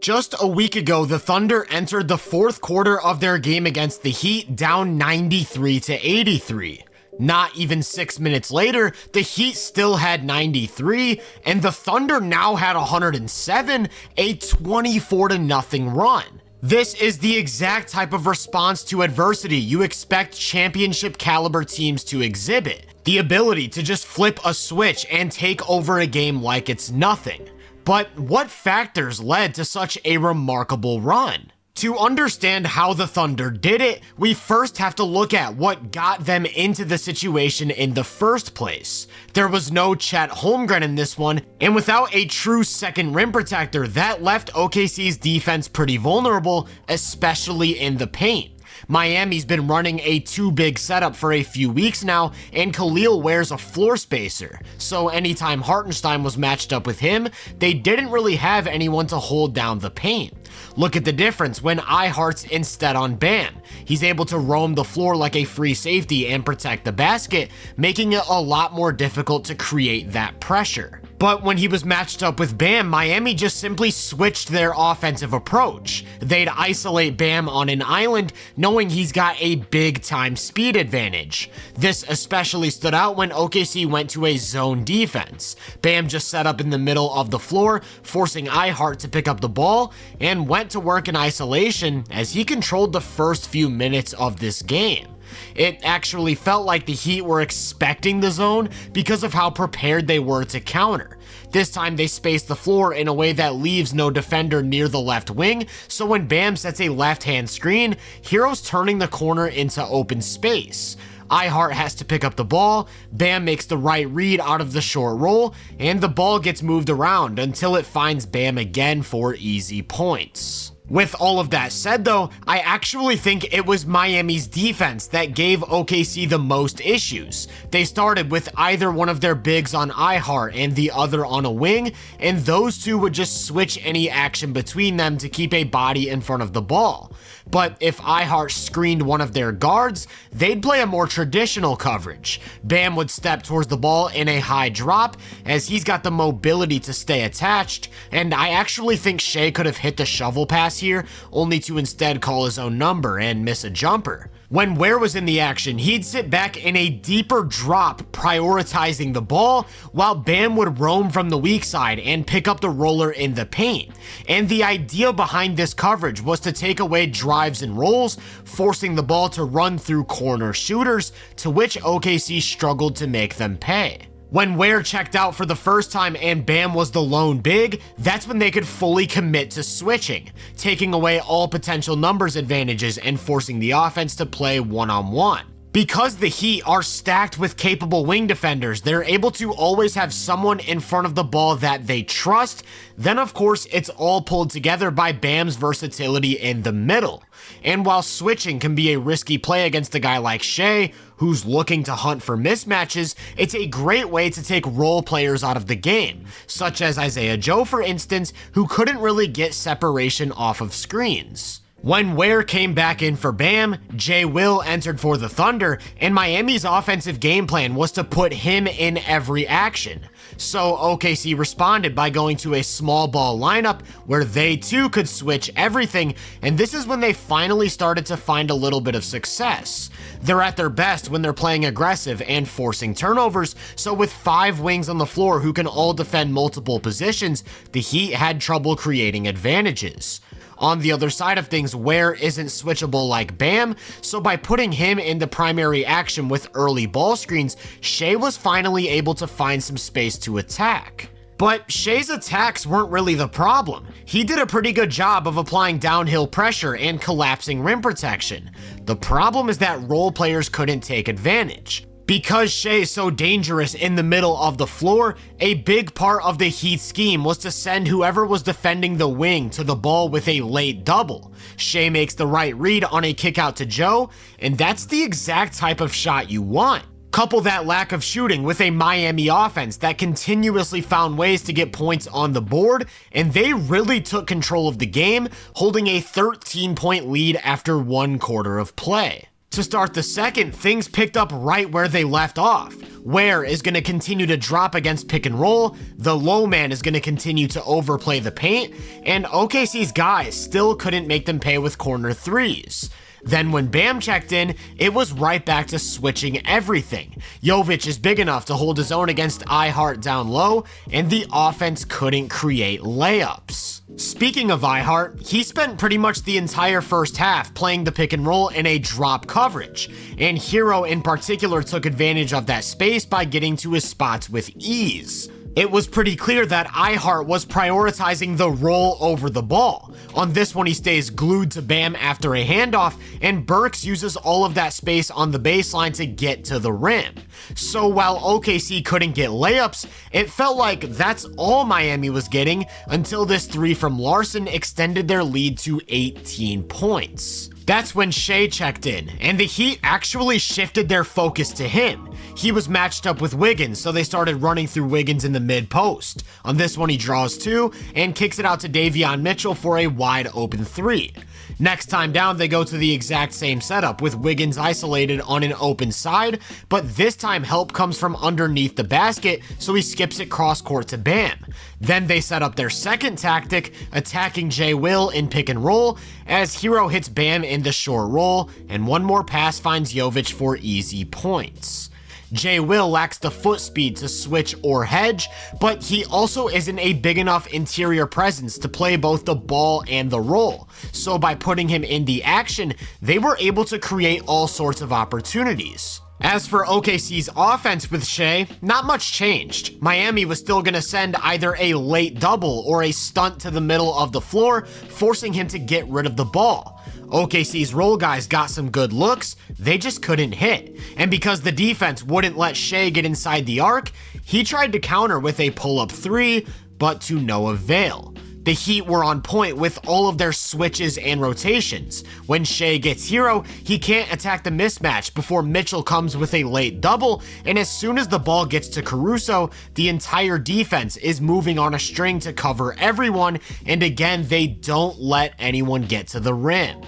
Just a week ago, the Thunder entered the fourth quarter of their game against the Heat down 93 to 83. Not even 6 minutes later, the Heat still had 93, and the Thunder now had 107, a 24-0 run. This is the exact type of response to adversity you expect championship caliber teams to exhibit. The ability to just flip a switch and take over a game like it's nothing. But what factors led to such a remarkable run? To understand how the Thunder did it, we first have to look at what got them into the situation in the first place. There was no Chet Holmgren in this one, and without a true second rim protector, that left OKC's defense pretty vulnerable, especially in the paint. Miami's been running a too-big setup for a few weeks now, and Khalil wears a floor spacer, so anytime Hartenstein was matched up with him, they didn't really have anyone to hold down the paint. Look at the difference when Ihart's instead on Bam. He's able to roam the floor like a free safety and protect the basket, making it a lot more difficult to create that pressure. But when he was matched up with Bam, Miami just simply switched their offensive approach. They'd isolate Bam on an island, knowing he's got a big-time speed advantage. This especially stood out when OKC went to a zone defense. Bam just set up in the middle of the floor, forcing Ihart to pick up the ball, and went to work in isolation as he controlled the first few minutes of this game. It actually felt like the Heat were expecting the zone because of how prepared they were to counter. This time they spaced the floor in a way that leaves no defender near the left wing, so when Bam sets a left-hand screen, Hero's turning the corner into open space. Ihart has to pick up the ball, Bam makes the right read out of the short roll, and the ball gets moved around until it finds Bam again for easy points. With all of that said though, I actually think it was Miami's defense that gave OKC the most issues. They started with either one of their bigs on Ihart and the other on a wing, and those two would just switch any action between them to keep a body in front of the ball. But if Ihart screened one of their guards, they'd play a more traditional coverage. Bam would step towards the ball in a high drop, as he's got the mobility to stay attached, and I actually think Shea could have hit the shovel pass here, only to instead call his own number and miss a jumper. When Ware was in the action, he'd sit back in a deeper drop, prioritizing the ball, while Bam would roam from the weak side and pick up the roller in the paint. And the idea behind this coverage was to take away drives and rolls, forcing the ball to run through corner shooters, to which OKC struggled to make them pay. When Ware checked out for the first time and Bam was the lone big, that's when they could fully commit to switching, taking away all potential numbers advantages and forcing the offense to play one-on-one. Because the Heat are stacked with capable wing defenders, they're able to always have someone in front of the ball that they trust. Then of course, it's all pulled together by Bam's versatility in the middle. And while switching can be a risky play against a guy like Shea, who's looking to hunt for mismatches, it's a great way to take role players out of the game, such as Isaiah Joe for instance, who couldn't really get separation off of screens. When Ware came back in for Bam, Jay Will entered for the Thunder, and Miami's offensive game plan was to put him in every action. So OKC responded by going to a small ball lineup where they too could switch everything, and this is when they finally started to find a little bit of success. They're at their best when they're playing aggressive and forcing turnovers, so with 5 wings on the floor who can all defend multiple positions, the Heat had trouble creating advantages. On the other side of things, Ware isn't switchable like Bam, so by putting him in the primary action with early ball screens, Shea was finally able to find some space to attack. But Shea's attacks weren't really the problem. He did a pretty good job of applying downhill pressure and collapsing rim protection. The problem is that role players couldn't take advantage. Because Shea is so dangerous in the middle of the floor, a big part of the Heat scheme was to send whoever was defending the wing to the ball with a late double. Shea makes the right read on a kick out to Joe, and that's the exact type of shot you want. Couple that lack of shooting with a Miami offense that continuously found ways to get points on the board, and they really took control of the game, holding a 13-point lead after 1 quarter of play. To start the second, things picked up right where they left off. Ware is going to continue to drop against pick and roll, the low man is going to continue to overplay the paint, and OKC's guys still couldn't make them pay with corner threes. Then when Bam checked in, it was right back to switching everything. Jovic is big enough to hold his own against iHeart down low, and the offense couldn't create layups. Speaking of iHeart, he spent pretty much the entire first half playing the pick and roll in a drop coverage, and Hero in particular took advantage of that space by getting to his spots with ease. It was pretty clear that iHeart was prioritizing the roll over the ball. On this one, he stays glued to Bam after a handoff, and Burks uses all of that space on the baseline to get to the rim. So while OKC couldn't get layups, it felt like that's all Miami was getting until this three from Larson extended their lead to 18 points. That's when Shea checked in, and the Heat actually shifted their focus to him. He was matched up with Wiggins, so they started running through Wiggins in the mid-post. On this one, he draws two and kicks it out to Davion Mitchell for a wide open three. Next time down, they go to the exact same setup with Wiggins isolated on an open side, but this time help comes from underneath the basket, so he skips it cross-court to Bam. Then they set up their second tactic, attacking J. Will in pick and roll, as Hero hits Bam in the short roll, and one more pass finds Jovic for easy points. J. Will lacks the foot speed to switch or hedge, but he also isn't a big enough interior presence to play both the ball and the roll. So by putting him in the action, they were able to create all sorts of opportunities. As for OKC's offense with Shea, not much changed. Miami was still going to send either a late double or a stunt to the middle of the floor, forcing him to get rid of the ball. OKC's role guys got some good looks, they just couldn't hit. And because the defense wouldn't let Shea get inside the arc, he tried to counter with a pull-up three, but to no avail. The Heat were on point with all of their switches and rotations. When Shea gets Hero, he can't attack the mismatch before Mitchell comes with a late double, and as soon as the ball gets to Caruso, the entire defense is moving on a string to cover everyone, and again, they don't let anyone get to the rim.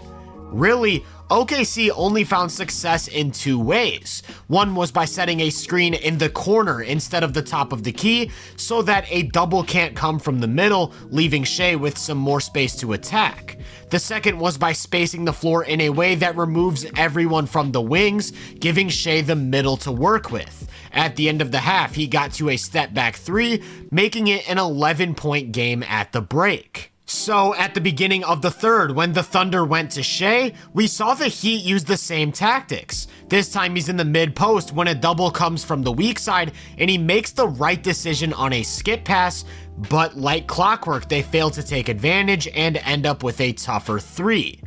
Really, OKC only found success in two ways. One was by setting a screen in the corner instead of the top of the key, so that a double can't come from the middle, leaving Shea with some more space to attack. The second was by spacing the floor in a way that removes everyone from the wings, giving Shea the middle to work with. At the end of the half, he got to a step back three, making it an 11-point game at the break. So at the beginning of the third, when the Thunder went to Shea, we saw the Heat use the same tactics. This time he's in the mid-post when a double comes from the weak side, and he makes the right decision on a skip pass, but like clockwork, they fail to take advantage and end up with a tougher three.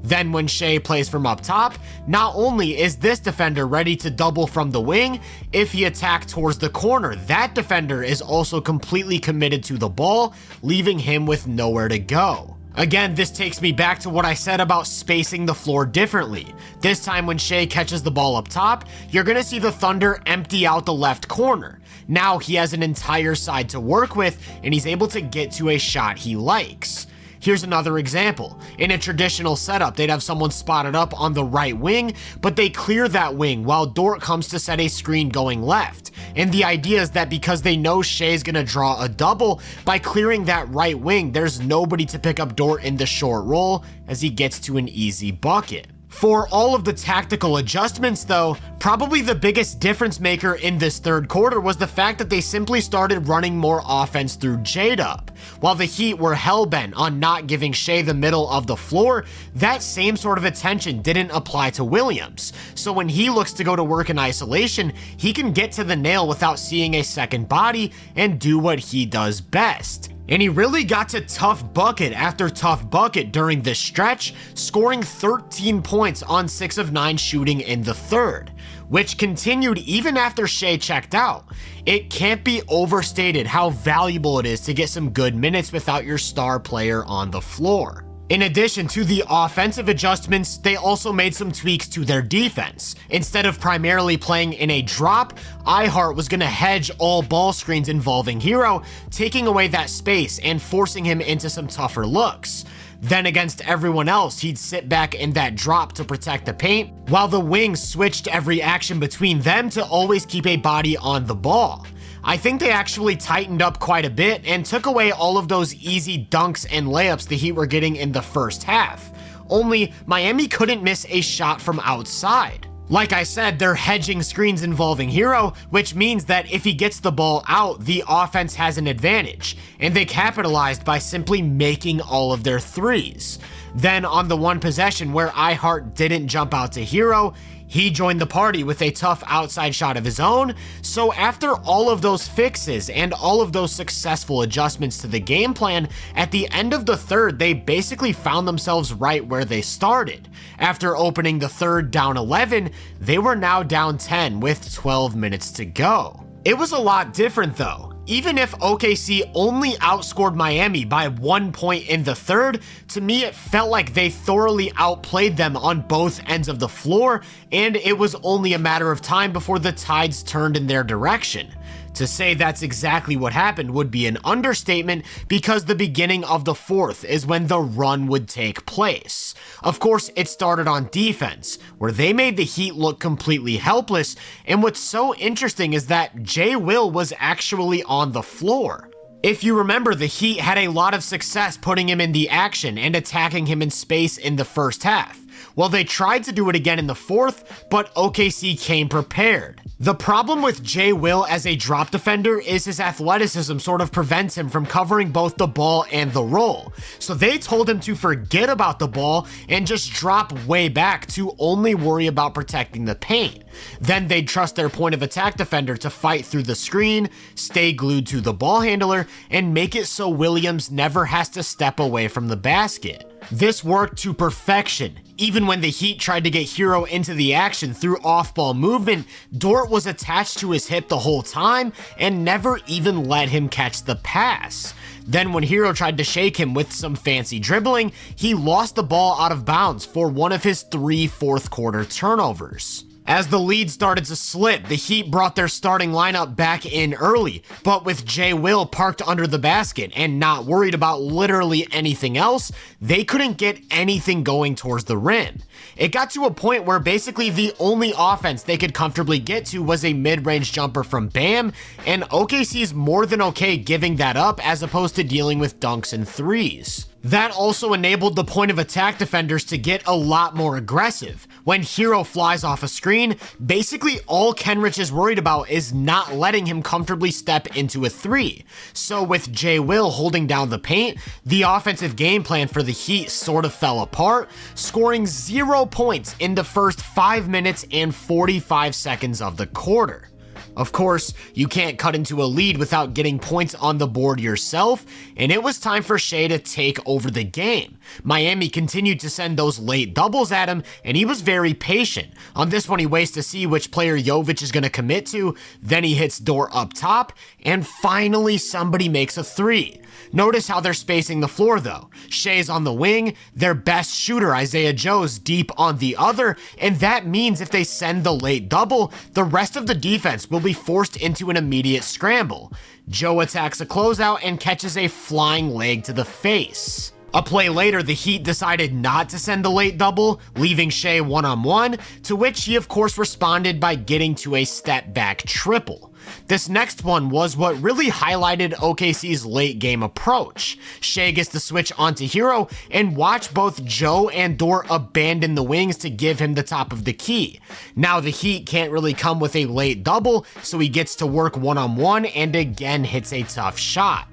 Then when Shea plays from up top, not only is this defender ready to double from the wing, if he attacks towards the corner, that defender is also completely committed to the ball, leaving him with nowhere to go. Again, this takes me back to what I said about spacing the floor differently. This time when Shea catches the ball up top, you're going to see the Thunder empty out the left corner. Now he has an entire side to work with, and he's able to get to a shot he likes. Here's another example. In a traditional setup, they'd have someone spotted up on the right wing, but they clear that wing while Dort comes to set a screen going left. And the idea is that because they know Shea's gonna draw a double, by clearing that right wing, there's nobody to pick up Dort in the short roll as he gets to an easy bucket. For all of the tactical adjustments though, probably the biggest difference maker in this third quarter was the fact that they simply started running more offense through J-Dub. While the Heat were hellbent on not giving Shea the middle of the floor, that same sort of attention didn't apply to Williams. So when he looks to go to work in isolation, he can get to the nail without seeing a second body and do what he does best. And he really got to tough bucket after tough bucket during this stretch, scoring 13 points on 6 of 9 shooting in the third, which continued even after Shea checked out. It can't be overstated how valuable it is to get some good minutes without your star player on the floor. In addition to the offensive adjustments, they also made some tweaks to their defense. Instead of primarily playing in a drop, iHeart was going to hedge all ball screens involving Hero, taking away that space and forcing him into some tougher looks. Then against everyone else, he'd sit back in that drop to protect the paint, while the wings switched every action between them to always keep a body on the ball. I think they actually tightened up quite a bit and took away all of those easy dunks and layups the Heat were getting in the first half. Only Miami couldn't miss a shot from outside. Like I said, they're hedging screens involving Hero, which means that if he gets the ball out, the offense has an advantage, and they capitalized by simply making all of their threes. Then on the one possession where iHeart didn't jump out to Hero, he joined the party with a tough outside shot of his own. So after all of those fixes and all of those successful adjustments to the game plan, at the end of the third, they basically found themselves right where they started. After opening the third down 11, they were now down 10 with 12 minutes to go. It was a lot different though. Even if OKC only outscored Miami by 1 point in the third, to me it felt like they thoroughly outplayed them on both ends of the floor, and it was only a matter of time before the tides turned in their direction. To say that's exactly what happened would be an understatement, because the beginning of the fourth is when the run would take place. Of course, it started on defense, where they made the Heat look completely helpless, and what's so interesting is that Jay Will was actually on the floor. If you remember, the Heat had a lot of success putting him in the action and attacking him in space in the first half. Well, they tried to do it again in the fourth, but OKC came prepared. The problem with Jay Will as a drop defender is his athleticism sort of prevents him from covering both the ball and the roll. So they told him to forget about the ball and just drop way back to only worry about protecting the paint. Then they'd trust their point of attack defender to fight through the screen, stay glued to the ball handler, and make it so Williams never has to step away from the basket. This worked to perfection. Even when the Heat tried to get Hero into the action through off-ball movement, Dort was attached to his hip the whole time and never even let him catch the pass. Then when Hero tried to shake him with some fancy dribbling, he lost the ball out of bounds for one of his 3 fourth-quarter turnovers. As the lead started to slip, the Heat brought their starting lineup back in early, but with Jay Will parked under the basket and not worried about literally anything else, they couldn't get anything going towards the rim. It got to a point where basically the only offense they could comfortably get to was a mid-range jumper from Bam, and OKC's more than okay giving that up as opposed to dealing with dunks and threes. That also enabled the point of attack defenders to get a lot more aggressive. When Hero flies off a screen, basically all Kenrich is worried about is not letting him comfortably step into a three. So with Jay Will holding down the paint, the offensive game plan for the Heat sort of fell apart, scoring 0 points in the first 5 minutes and 45 seconds of the quarter. Of course, you can't cut into a lead without getting points on the board yourself, and it was time for Shea to take over the game. Miami continued to send those late doubles at him, and he was very patient. On this one, he waits to see which player Jovic is going to commit to, then he hits Dort up top, and finally somebody makes a three. Notice how they're spacing the floor though. Shea's on the wing, their best shooter Isaiah Joe's deep on the other, and that means if they send the late double, the rest of the defense will be forced into an immediate scramble. Joe attacks a closeout and catches a flying leg to the face. A play later, the Heat decided not to send the late double, leaving Shea one-on-one, to which he of course responded by getting to a step-back triple. This next one was what really highlighted OKC's late game approach. Shea gets the switch onto Hero, and watch both Joe and Dort abandon the wings to give him the top of the key. Now the Heat can't really come with a late double, so he gets to work one-on-one and again hits a tough shot.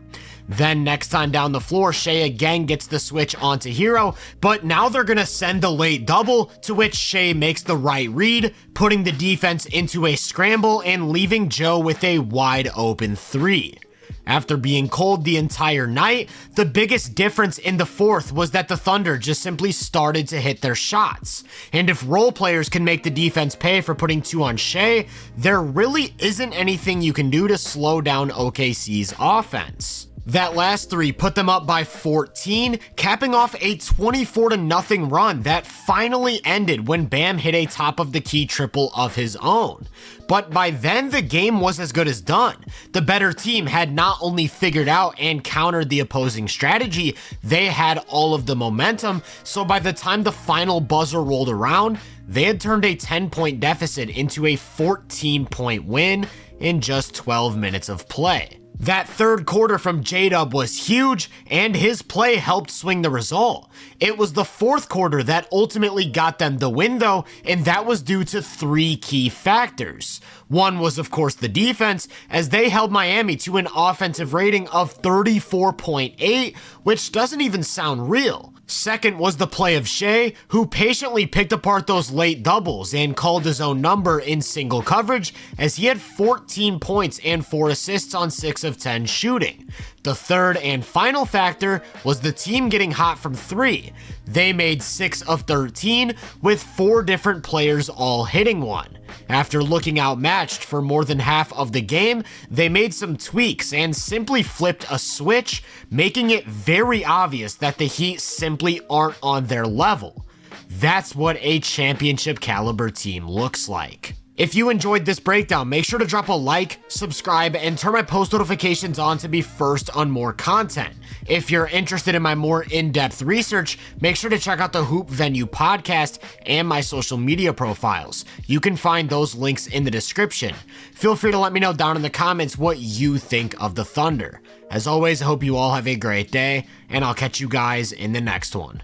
Then next time down the floor, Shea again gets the switch onto Hero, but now they're gonna send the late double, to which Shea makes the right read, putting the defense into a scramble and leaving Joe with a wide open three. After being cold the entire night, the biggest difference in the fourth was that the Thunder just simply started to hit their shots. And if role players can make the defense pay for putting 2 on Shea, there really isn't anything you can do to slow down OKC's offense. That last three put them up by 14, capping off a 24-0 run that finally ended when Bam hit a top of the key triple of his own. But by then, the game was as good as done. The better team had not only figured out and countered the opposing strategy, they had all of the momentum, so by the time the final buzzer rolled around, they had turned a 10-point deficit into a 14-point win in just 12 minutes of play. That third quarter from J-Dub was huge, and his play helped swing the result. It was the fourth quarter that ultimately got them the win though, and that was due to three key factors. One was of course the defense, as they held Miami to an offensive rating of 34.8, which doesn't even sound real. Second was the play of Shea, who patiently picked apart those late doubles and called his own number in single coverage, as he had 14 points and 4 assists on 6 of 10 shooting. The third and final factor was the team getting hot from 3. They made 6 of 13, with 4 different players all hitting one. After looking outmatched for more than half of the game, they made some tweaks and simply flipped a switch, making it very obvious that the Heat simply aren't on their level. That's what a championship caliber team looks like. If you enjoyed this breakdown, make sure to drop a like, subscribe, and turn my post notifications on to be first on more content. If you're interested in my more in-depth research, make sure to check out the Hoop Venue podcast and my social media profiles. You can find those links in the description. Feel free to let me know down in the comments what you think of the Thunder. As always, I hope you all have a great day, and I'll catch you guys in the next one.